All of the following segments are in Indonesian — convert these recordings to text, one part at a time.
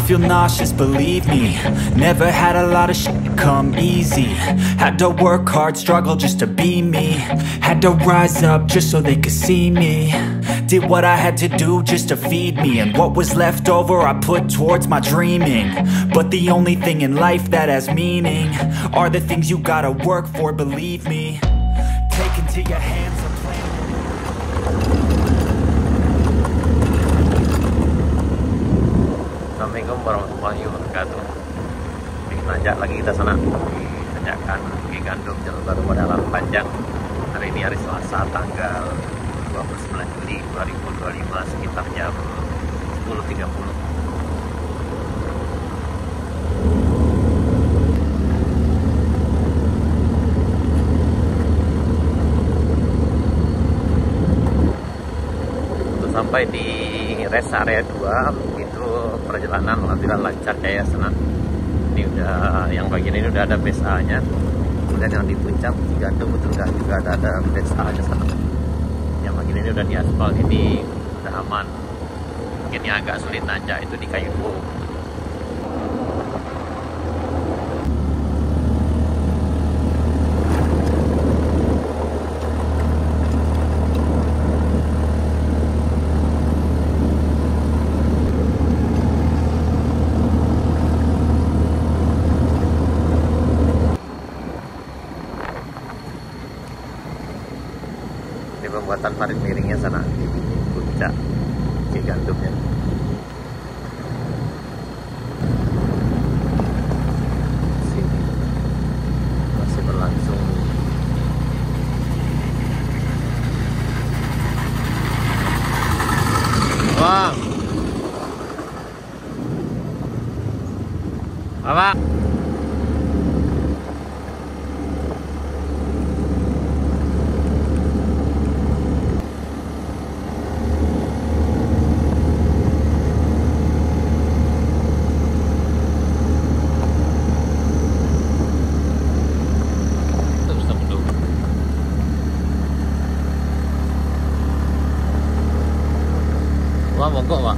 feel nauseous, believe me. Never had a lot of shit come easy. Had to work hard, struggle just to be me. Had to rise up just so they could see me. Did what I had to do just to feed me, and what was left over I put towards my dreaming. But the only thing in life that has meaning are the things you gotta work for, believe me. Take into your hands a plan. Assalamualaikum warahmatullahi wabarakatuh. Bikin najak lagi kita sana. Tanjakan Bukit Gandum, Jalur Baru pada Lalu Panjang. Hari ini hari Selasa, tanggal 29 Juli 2025, sekitar jam 10.30. Sampai di rest area 2 itu perjalanan alhamdulillah lancar jaya senang. Ini udah yang bagian ini udah ada base A-nya. Kemudian yang di puncak Gandum juga ada base A-nya sana. Yang bagian ini udah di aspal, ini udah aman. Mungkin yang agak sulit nanjak itu di Kayu Duo. Pembuatan parit miringnya sana di puncak Bukit Gandumnya. Sini masih berlangsung. Wah, apa? Wah, mogok, Pak.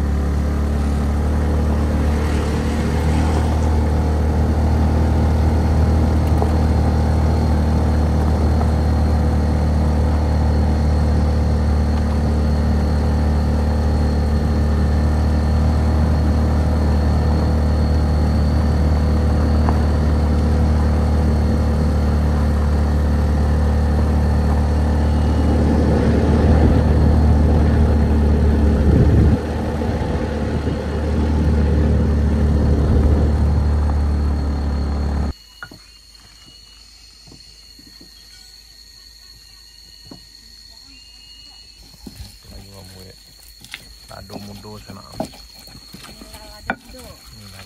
Lado mundo sana.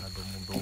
Lado mundo.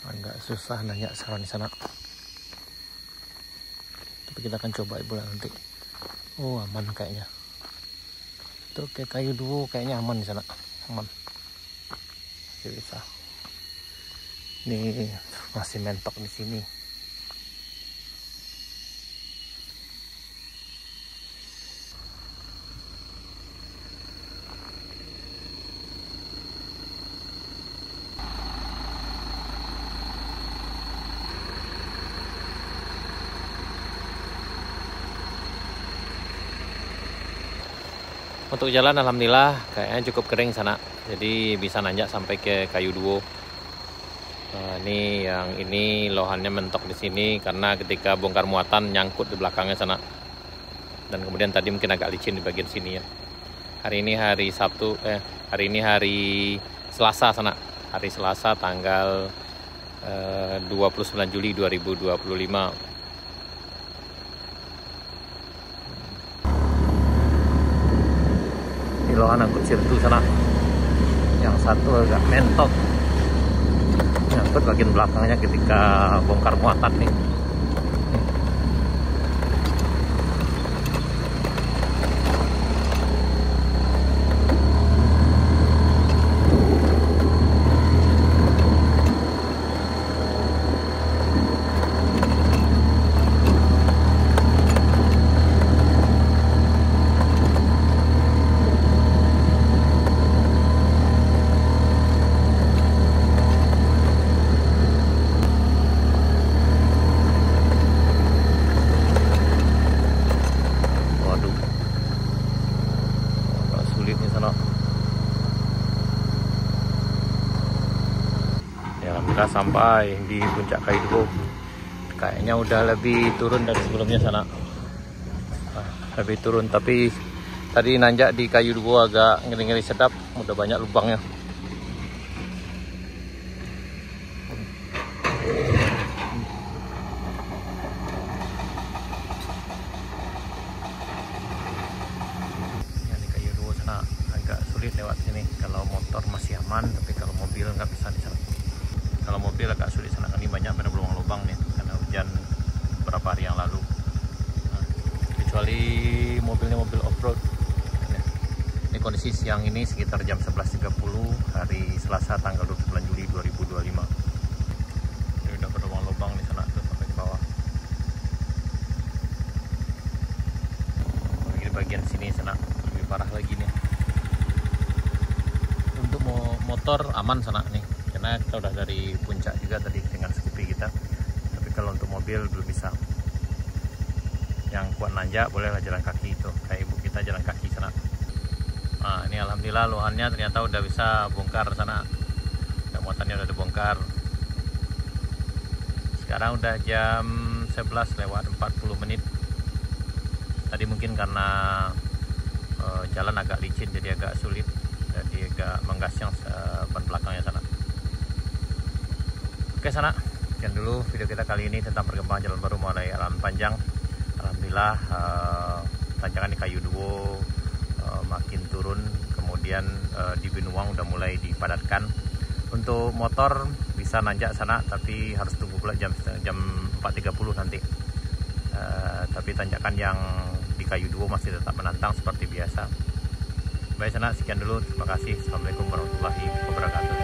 Agak susah nanya saran di sana, tapi kita akan coba ibu nanti. Oh, aman kayaknya. Itu kayak Kayu Duo kayaknya aman di sana, aman. Masih bisa. Ini masih mentok di sini. Untuk jalan alhamdulillah kayaknya cukup kering sana, jadi bisa nanjak sampai ke Kayu Duo. Ini lohannya mentok di sini karena ketika bongkar muatan nyangkut di belakangnya sana. Dan kemudian tadi mungkin agak licin di bagian sini ya. Hari ini hari Selasa sana. Hari Selasa tanggal 29 Juli 2025. loan angkut sirtu sana. Yang satu agak mentok, nyangkut bagian belakangnya ketika bongkar muatan nih. Alhamdulillah sampai di puncak Kayu Duo. Kayaknya udah lebih turun dari sebelumnya sana. Lebih turun, tapi tadi nanjak di Kayu Duo agak ngeri-ngeri sedap, udah banyak lubangnya. Ya, di Kayu Duo sana agak sulit lewat sini. Kalau motor masih aman, tapi kalau mobil nggak bisa di sana. Kalau mobil agak sulit sana, ini banyak pada lubang-lubang nih karena hujan beberapa hari yang lalu. Nah, kecuali mobilnya mobil off-road. Ini kondisi siang ini sekitar jam 11.30 hari Selasa tanggal 29 Juli 2025. Ini udah berlubang-lubang di sana tuh sampai ke bawah. Di bagian sini sana lebih parah lagi nih. Untuk motor aman sana nih, karena kita udah dari puncak juga tadi dengan Scoopy kita. Tapi kalau untuk mobil belum bisa. Yang kuat nanjak bolehlah jalan kaki, itu kayak ibu kita jalan kaki sana. Nah, ini alhamdulillah luhannya ternyata udah bisa bongkar sana. Muatannya udah dibongkar. Sekarang udah jam 11 lewat 40 menit. Tadi mungkin karena jalan agak licin jadi agak sulit, jadi agak menggas yang ban belakangnya sana. Oke sana, sekian dulu video kita kali ini tentang perkembangan jalan baru mulai Alam Panjang. Alhamdulillah tanjakan di Kayu Duo makin turun, kemudian di Binuang udah mulai dipadatkan. Untuk motor bisa nanjak sana, tapi harus tunggu pula jam 4.30 nanti. Tapi tanjakan yang di Kayu Duo masih tetap menantang seperti biasa. Baik sana, sekian dulu. Terima kasih. Assalamualaikum warahmatullahi wabarakatuh.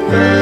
Bye.